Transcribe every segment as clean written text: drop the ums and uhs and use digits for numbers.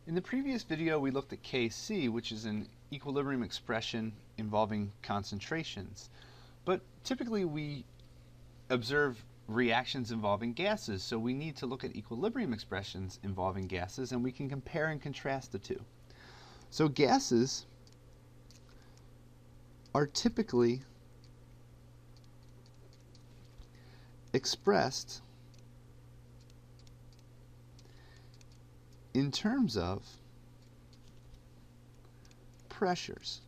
In the previous video, we looked at Kc, which is an equilibrium expression involving concentrations. But typically we observe reactions involving gases, so we need to look at equilibrium expressions involving gases, and we can compare and contrast the two. So gases are typically expressed in terms of pressures.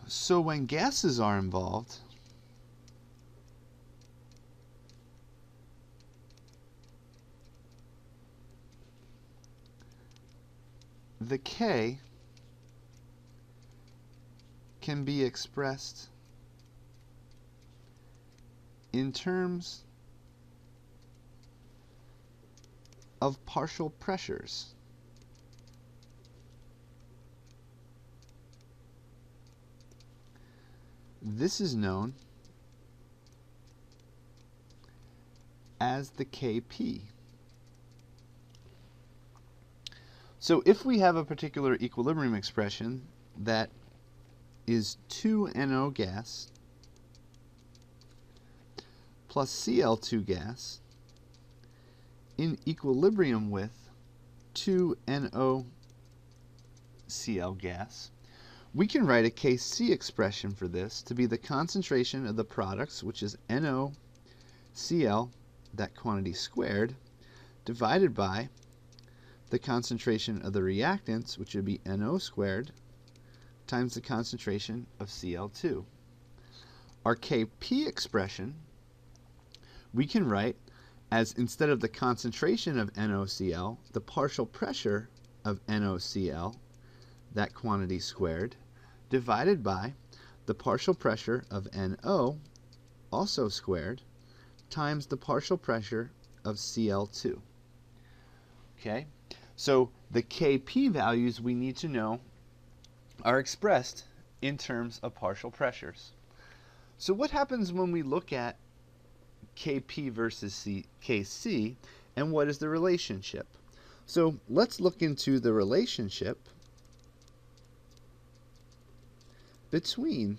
So when gases are involved, the K can be expressed in terms of partial pressures. This is known as the Kp. So if we have a particular equilibrium expression that is 2NO gas plus Cl2 gas in equilibrium with 2NO Cl gas, we can write a Kc expression for this to be the concentration of the products, which is NoCl, that quantity squared, divided by the concentration of the reactants, which would be NO squared, times the concentration of Cl2. Our Kp expression we can write as, instead of the concentration of NoCl, the partial pressure of NoCl, that quantity squared, divided by the partial pressure of NO, also squared, times the partial pressure of Cl2. Okay, so the Kp values we need to know are expressed in terms of partial pressures. So what happens when we look at Kp versus Kc, and what is the relationship? So let's look into the relationship between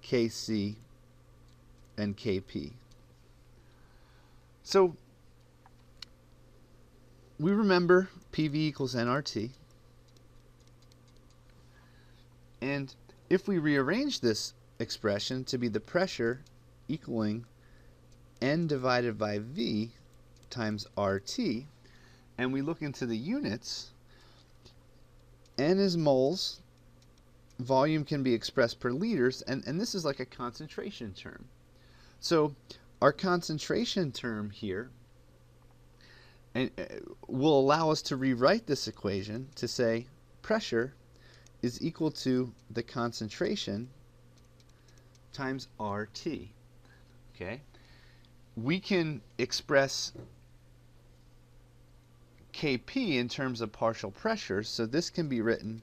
Kc and Kp. So we remember PV equals nRT, and if we rearrange this expression to be the pressure equaling N divided by V times RT, and we look into the units, N is moles, volume can be expressed per liters, and this is like a concentration term. So our concentration term here will allow us to rewrite this equation to say pressure is equal to the concentration times RT. Okay? We can express Kp in terms of partial pressures, so this can be written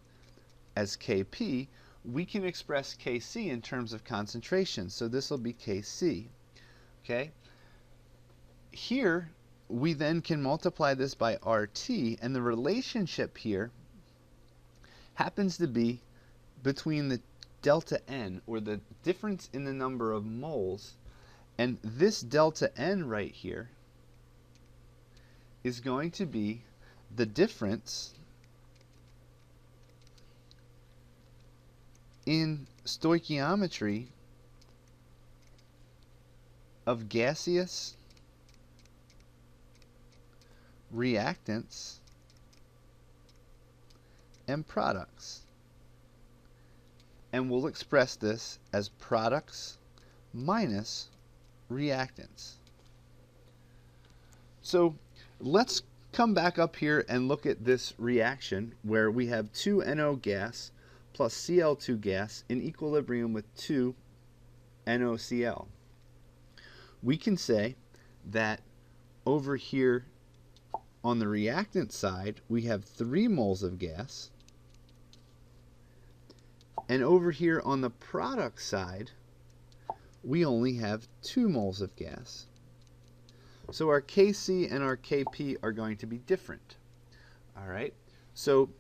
as Kp. We can express Kc in terms of concentration, so this will be Kc. Okay? Here, we then can multiply this by RT, and the relationship here happens to be between the delta N, or the difference in the number of moles, and this delta N right here is going to be the difference in stoichiometry of gaseous reactants and products. And we'll express this as products minus reactants. So let's come back up here and look at this reaction where we have 2NO gas plus Cl2 gas in equilibrium with 2 NoCl. We can say that over here on the reactant side we have 3 moles of gas, and over here on the product side we only have 2 moles of gas. So our Kc and our Kp are going to be different. All right, so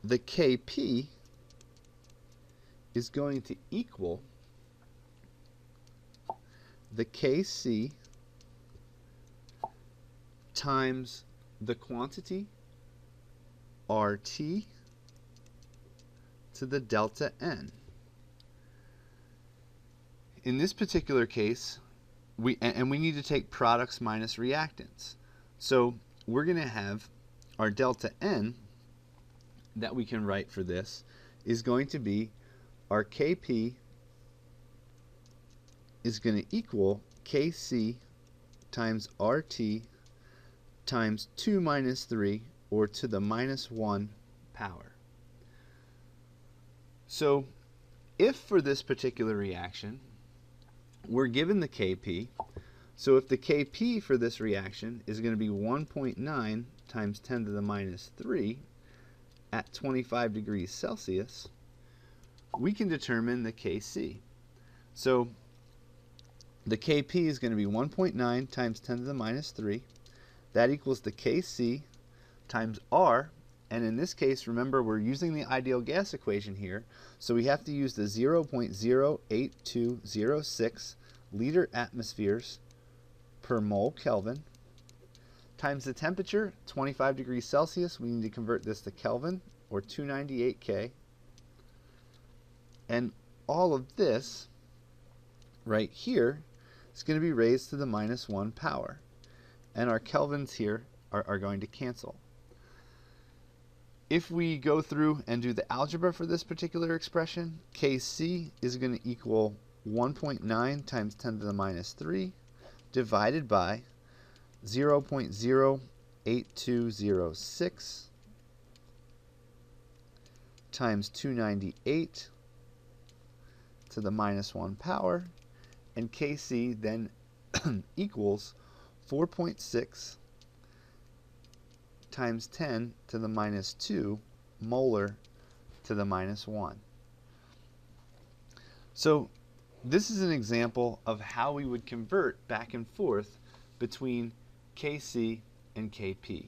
the Kp is going to equal the Kc times the quantity RT to the delta N. In this particular case, we need to take products minus reactants. So we're going to have our delta N that we can write for this is going to be our Kp is going to equal Kc times RT times 2 minus 3, or to the minus 1 power. So if for this particular reaction we're given the Kp, so if the Kp for this reaction is going to be 1.9 times 10 to the minus 3 at 25 degrees Celsius, we can determine the Kc. So the Kp is going to be 1.9 times 10 to the minus 3. That equals the Kc times R, and in this case, remember, we're using the ideal gas equation here, so we have to use the 0.08206 liter atmospheres per mole Kelvin, times the temperature, 25 degrees Celsius. We need to convert this to Kelvin, or 298 K. And all of this right here is going to be raised to the minus 1 power. And our kelvins here are going to cancel. If we go through and do the algebra for this particular expression, Kc is going to equal 1.9 times 10 to the minus 3 divided by 0.08206 times 298 to the minus 1 power, and Kc then equals 4.6 times 10 to the minus 2 molar to the minus 1. So this is an example of how we would convert back and forth between Kc and Kp.